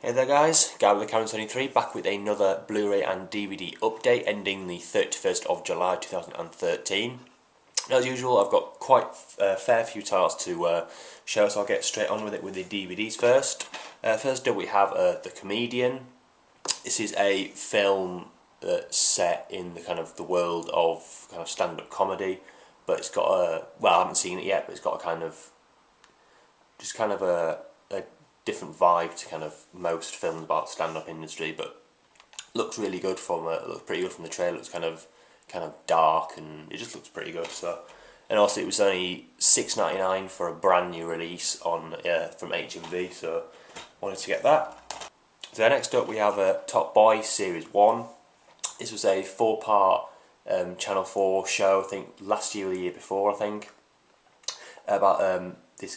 Hey there guys, Guy with the Camera 23 back with another Blu-ray and DVD update ending the 31st of July 2013. As usual, I've got quite a fair few titles to show, so I'll get straight on with it with the DVDs first. First up we have The Comedian. This is a film that's set in the world of kind of stand-up comedy, but it's got a, well, I haven't seen it yet, but it's got a a different vibe to kind of most films about the stand-up industry, but looks really good looks pretty good from the trailer. It's kind of dark and it just looks pretty good. So, and also it was only $6.99 for a brand new release on from HMV, so wanted to get that. So next up we have Top Boy Series 1. This was a 4-part Channel 4 show, I think last year or the year before, I think, about this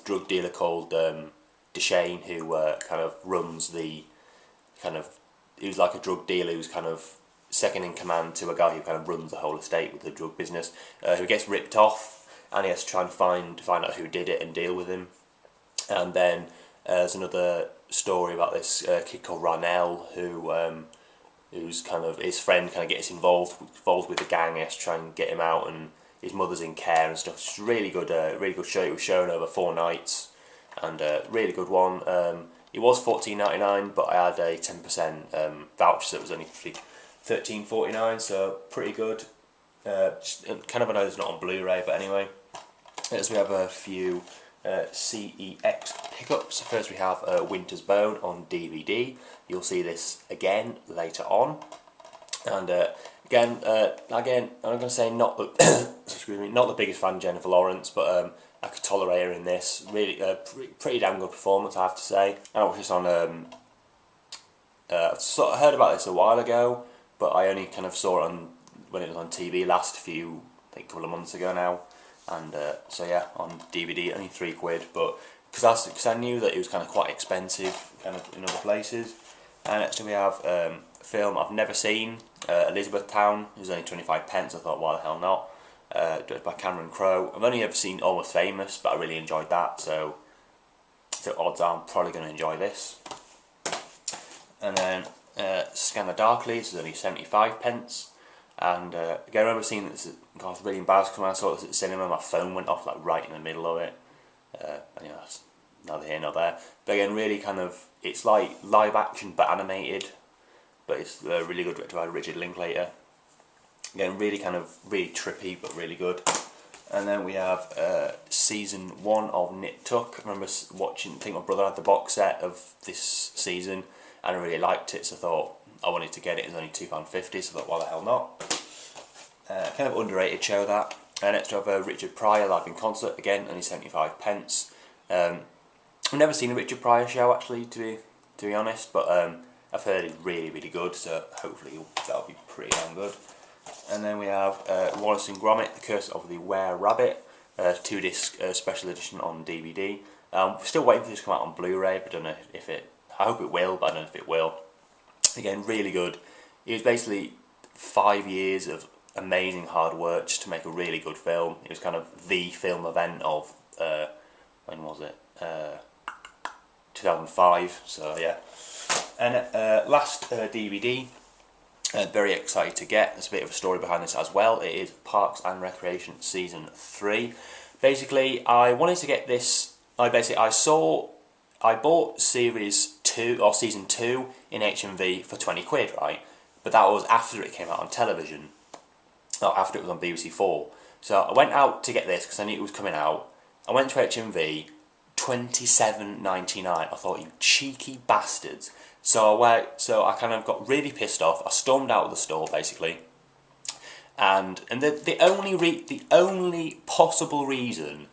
drug dealer called Deshane, who runs he was like a drug dealer who's kind of second in command to a guy who kind of runs the whole estate with the drug business, who gets ripped off, and he has to try and find out who did it and deal with him. And then there's another story about this kid called Ranel, who's his friend gets involved with the gang. He has to try and get him out, and his mother's in care and stuff. It's really good show. It was shown over 4 nights, and really good one. It was $14.99, but I had a 10% voucher, so it was only $13.49. So pretty good. Kind of annoyed it's not on Blu-ray, but anyway. Next we have a few CEX pickups. First we have Winter's Bone on DVD. You'll see this again later on, and again, I'm going to say not the excuse me, not the biggest fan of Jennifer Lawrence, but I could tolerate her in this. Really, pretty damn good performance, I have to say. I watched this on. I heard about this a while ago, but I only kind of saw it when it was on TV couple of months ago now, and so yeah, on DVD only £3, but because I knew that it was quite expensive in other places. And next we have a film I've never seen, Elizabethtown. It was only 25 pence. I thought, why the hell not? Directed by Cameron Crowe. I've only ever seen Almost Famous, but I really enjoyed that, so odds are I'm probably going to enjoy this. And then Scanner Darkly. This is only 75 pence. And again, I remember seeing this. I was really embarrassed because when I saw this at the cinema, my phone went off right in the middle of it. And that's neither here nor there. But again, really it's like live action but animated. But it's really good, directed by Richard Linklater. Again, really trippy, but really good. And then we have season 1 of Nip Tuck. I remember I think my brother had the box set of this season, and I really liked it, so I thought I wanted to get it. It was only £2.50, so I thought, why the hell not? Kind of underrated show, that. Next we have Richard Pryor live in concert. Again, only 75 pence. I've never seen a Richard Pryor show, actually, to be honest, but I've heard it's really good, so hopefully that'll be pretty damn good. And then we have Wallace and Gromit: The Curse of the Were-Rabbit, 2-disc special edition on DVD. We're still waiting for this to come out on Blu-ray, but I don't know if it. I hope it will, but I don't know if it will. Again, really good. It was basically 5 years of amazing hard work just to make a really good film. It was kind of the film event of when was it? 2005. So yeah. And last DVD, very excited to get. There's a bit of a story behind this as well. It is Parks and Recreation Season 3. Basically, I wanted to get this. I bought Series 2 or Season 2 in HMV for £20, right? But that was after it came out on television. Not after it was on BBC4. So I went out to get this because I knew it was coming out. I went to HMV, $27.99. I thought, you cheeky bastards. So I got really pissed off. I stormed out of the store basically, and the only possible reason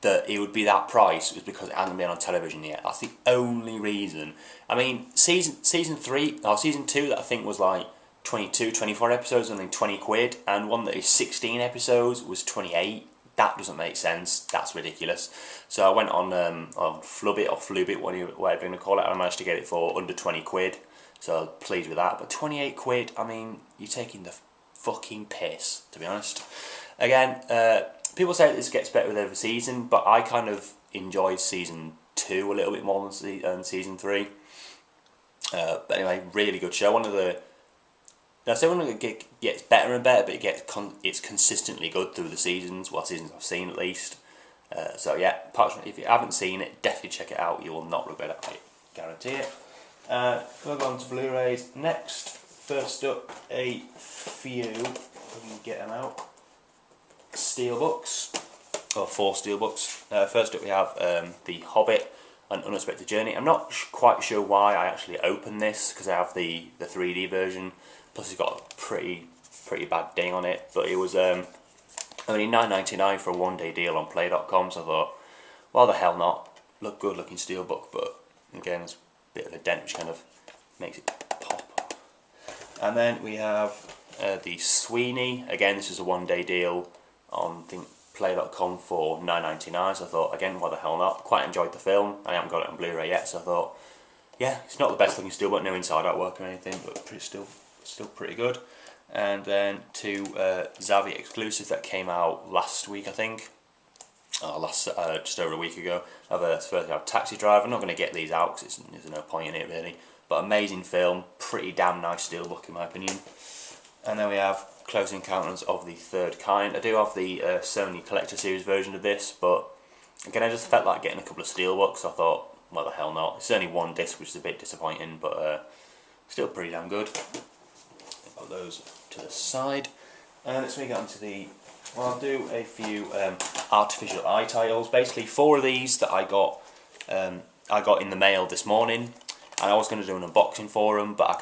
that it would be that price was because it hadn't been on television yet. That's the only reason. I mean, season 3 or season 2 that I think was like 24 episodes, only £20, and one that is 16 episodes was 28. That doesn't make sense. That's ridiculous. So I went on Flubit or Flubit, whatever you're going to call it, and I managed to get it for under £20. So I was pleased with that. But £28, I mean, you're taking the fucking piss, to be honest. Again, people say that this gets better with every season, but I kind of enjoyed season 2 a little bit more than season 3. But anyway, really good show. I say one of the gets better and better, but it's consistently good through the seasons. Well, seasons I've seen at least. So yeah, if you haven't seen it, definitely check it out. You will not regret it, I guarantee it. We'll go on to Blu-rays next. First up, a few, if we can get them out, steelbooks, or 4 steelbooks. First up we have The Hobbit, An Unexpected Journey. I'm not quite sure why I actually opened this, because I have the 3D version, plus it's got a pretty bad ding on it, but it was only $9.99 for a 1-day deal on play.com, so I thought, why the hell not? Good looking steelbook, but again it's a bit of a dent which kind of makes it pop. And then we have the Sweeney. Again, this is a 1-day deal on play.com for $9.99, so I thought, again, why the hell not? Quite enjoyed the film. I haven't got it on Blu-ray yet, so I thought, yeah, it's not the best looking steelbook, no inside out work or anything, but still pretty good. And then 2 Zavvi exclusives that came out last week, I think. Just over a week ago. First we have Taxi Driver. I'm not going to get these out because there's no point in it really. But amazing film, pretty damn nice steelbook in my opinion. And then we have Close Encounters of the Third Kind. I do have the Sony Collector Series version of this, but again I just felt like getting a couple of steelbooks. So I thought, well the hell not. It's only 1 disc, which is a bit disappointing, but still pretty damn good. Put those to the side. And let's move on to I'll do a few artificial eye titles. Basically 4 of these that I got in the mail this morning. And I was going to do an unboxing for them, but I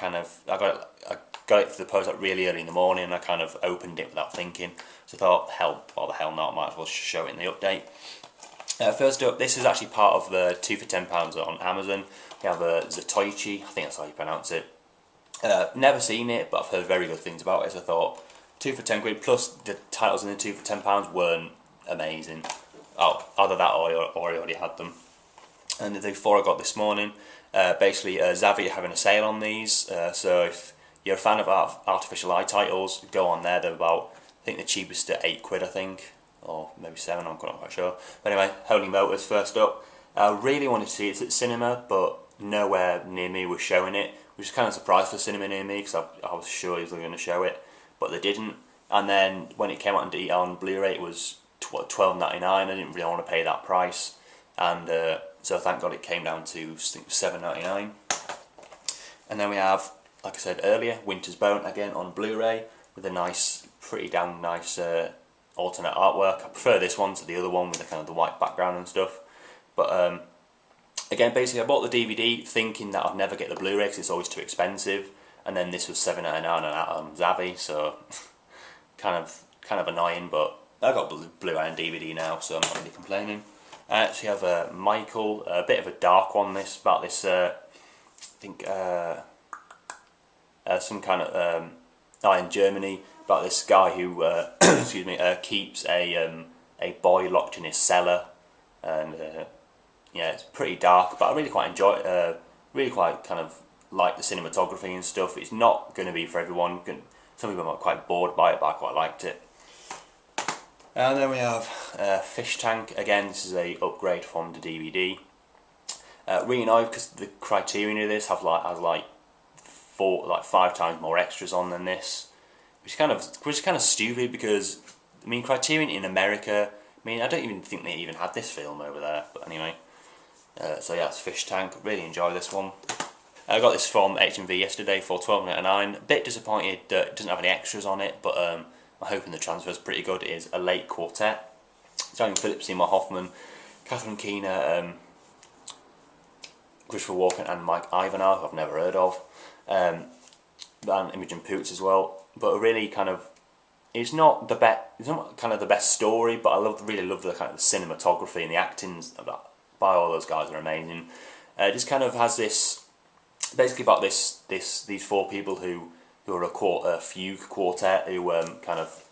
got it to the post like really early in the morning, and I kind of opened it without thinking. So I thought, why the hell not? Might as well show it in the update. First up, this is actually part of the 2 for £10 on Amazon. We have Zatoichi, I think that's how you pronounce it. Never seen it, but I've heard very good things about it. So I thought 2 for £10, plus the titles in the 2 for £10 weren't amazing. Oh, either that or I already had them. And the 4 I got this morning. Basically, Zavvi are having a sale on these, so if you're a fan of artificial eye titles, go on there. They're about, I think the cheapest at £8, I think, or maybe 7, I'm not quite sure. But anyway, Holy Motors first up. I really wanted to see it at cinema, but nowhere near me was showing it, which is kind of a surprise for cinema near me, because I was sure they were going to show it, but they didn't. And then when it came out on Blu-ray, it was $12.99. I didn't really want to pay that price, and so thank God it came down to, I think, $7.99. And then we have, like I said earlier, Winter's Bone again on Blu-ray with a pretty damn nice alternate artwork. I prefer this one to the other one with the kind of the white background and stuff. But again, basically, I bought the DVD thinking that I'd never get the Blu-ray because it's always too expensive, and then this was $7.99 on Zavvi, so kind of annoying. But I got Blu-ray and DVD now, so I'm not really complaining. So you have Michael, a bit of a dark one. About this, I think some kind of in Germany, about this guy who excuse me, keeps a boy locked in his cellar, and yeah, it's pretty dark, but I really quite enjoy it. Really quite kind of like the cinematography and stuff. It's not going to be for everyone. Some people might be quite bored by it, but I quite liked it. And then we have Fish Tank. Again, this is a upgrade from the DVD. Really nice because the Criterion of this has like 5 times more extras on than this, which is kind of stupid because I mean Criterion in America. I mean I don't even think they even had this film over there. But anyway, so yeah, it's Fish Tank. Really enjoy this one. I got this from HMV yesterday for $12.99. A bit disappointed that it doesn't have any extras on it, but I'm hoping the transfer is pretty good. It is a late quartet. Starring Philip Seymour Hoffman, Catherine Keener, Christopher Walken and Mike Ivanhoe, who I've never heard of, and Imogen Poots as well. But really kind of, it's not kind of the best story, but I really love the kind of the cinematography and the acting by all those guys are amazing. It just kind of has this, basically about these 4 people who are a fugue quartet who kind of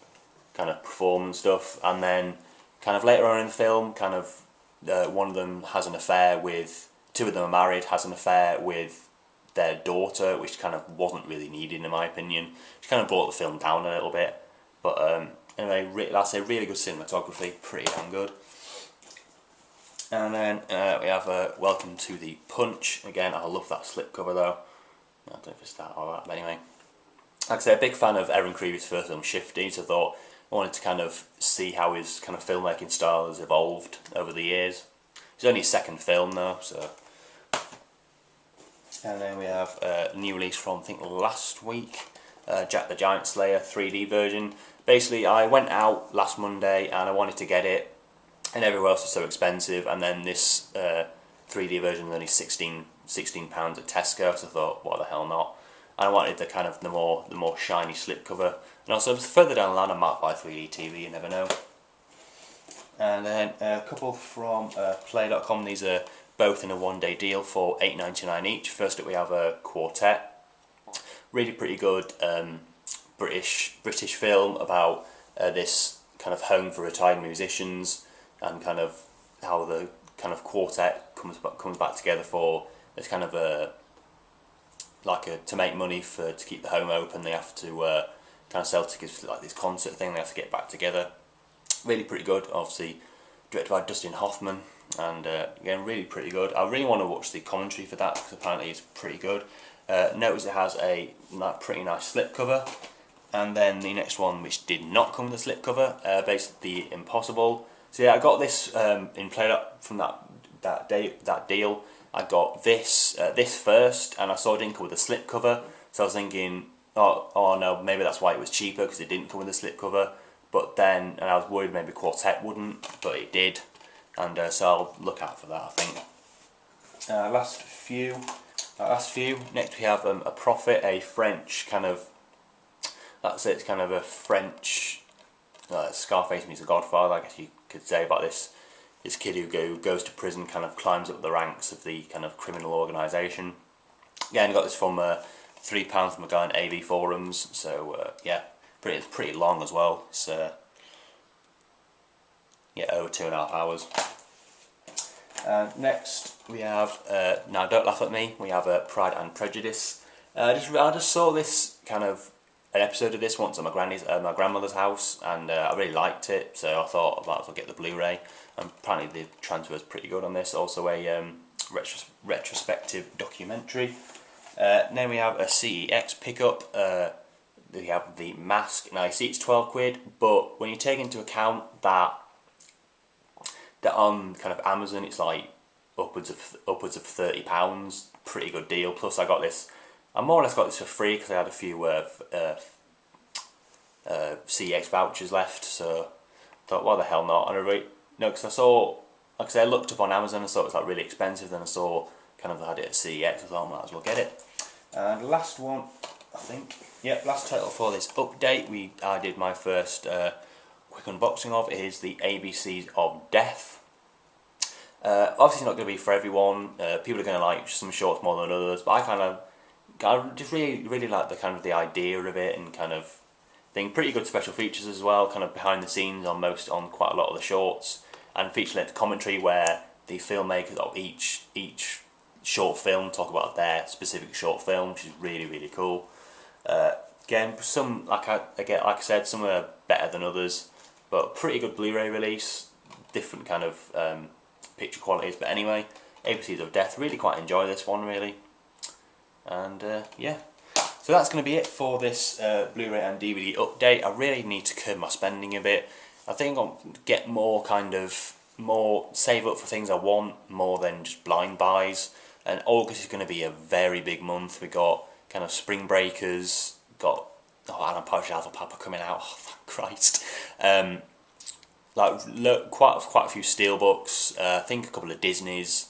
perform and stuff, and then kind of later on in the film, kind of one of them has an affair with, 2 of them are married, has an affair with their daughter, which kind of wasn't really needed in my opinion. Which kind of brought the film down a little bit, but anyway, like I say, really good cinematography, pretty damn good. And then we have Welcome to the Punch. Again, I love that slipcover though. I don't know if it's that or that, but anyway. Like I say, a big fan of Aaron Creevey's first film, Shifty, so I thought I wanted to kind of see how his kind of filmmaking style has evolved over the years. It's only his second film though, so. And then we have a new release from, I think, last week, Jack the Giant Slayer 3D version. Basically, I went out last Monday and I wanted to get it, and everywhere else was so expensive, and then this 3D version was only £16 at Tesco, so I thought, what the hell not? And I wanted the kind of the more shiny slipcover, and also further down the line I might buy 3D TV, you never know. And then a couple from Play.com. These are both in a one-day deal for £8.99 each. First up we have a Quartet, really pretty good British film about this kind of home for retired musicians, and kind of how the kind of quartet comes back together for this kind of to make money to keep the home open. They have to kind of sell tickets for like this concert thing. They have to get back together. Really pretty good. Obviously directed by Dustin Hoffman, and again really pretty good. I really want to watch the commentary for that because apparently it's pretty good. Notice it has a pretty nice slipcover, and then the next one which did not come with a slipcover, basically The Impossible. So yeah, I got this in Play from that deal. I got this first, and I saw it didn't come with a slipcover, so I was thinking, oh no, maybe that's why it was cheaper, because it didn't come with a slipcover. But then, and I was worried maybe Quartet wouldn't, but it did, and so I'll look out for that, I think. Last few. Next we have a Prophet, a French kind of. That's it. It's kind of a French Scarface meets a Godfather, I guess you could say, about this kid who goes to prison, kind of climbs up the ranks of the kind of criminal organisation. Yeah, and I got this from £3 from a guy on AV forums. So yeah, it's pretty long as well. It's yeah, over 2.5 hours. Next we have now don't laugh at me. We have Pride and Prejudice. I just saw this kind of an episode of this once at my grandmother's house, and I really liked it, so I thought I might as well get the Blu-ray. And apparently the transfer is pretty good on this. Also a retrospective documentary. Then we have a CEX pickup. We have The Mask. Now you see it's £12, but when you take into account that on kind of Amazon it's like upwards of £30, pretty good deal. Plus I got this. I more or less got this for free because I had a few CEX vouchers left, so I thought, why the hell not? And because I saw, like I said, I looked up on Amazon and saw it was like really expensive. Then I saw kind of they had it at CEX. I thought I might as well get it. And last one, I think, yep, last title for this update. I did my first quick unboxing of is the ABCs of Death. Obviously, not going to be for everyone. People are going to like some shorts more than others, but I just really like the kind of the idea of it, and kind of thing. Pretty good special features as well, kind of behind the scenes on quite a lot of the shorts, and feature-length commentary where the filmmakers of each short film talk about their specific short film, which is really cool. Again, some like I said, some are better than others, but pretty good Blu-ray release. Different kind of picture qualities, but anyway, ABCs of Death. Really quite enjoy this one, really. And yeah, so that's going to be it for this Blu-ray and DVD update. I really need to curb my spending a bit. I think I'll get save up for things I want more than just blind buys. And August is going to be a very big month. We got kind of Spring Breakers, got Alan Partridge Alpha Papa coming out. Oh, thank Christ! Quite a few Steelbooks. I think a couple of Disneys.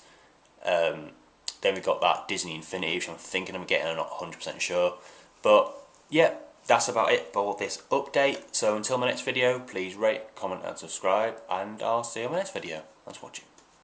Then we got that Disney Infinity, which I'm thinking I'm getting, I'm not 100% sure. But yeah, that's about it for this update. So until my next video, please rate, comment and subscribe, and I'll see you in my next video. Thanks for watching.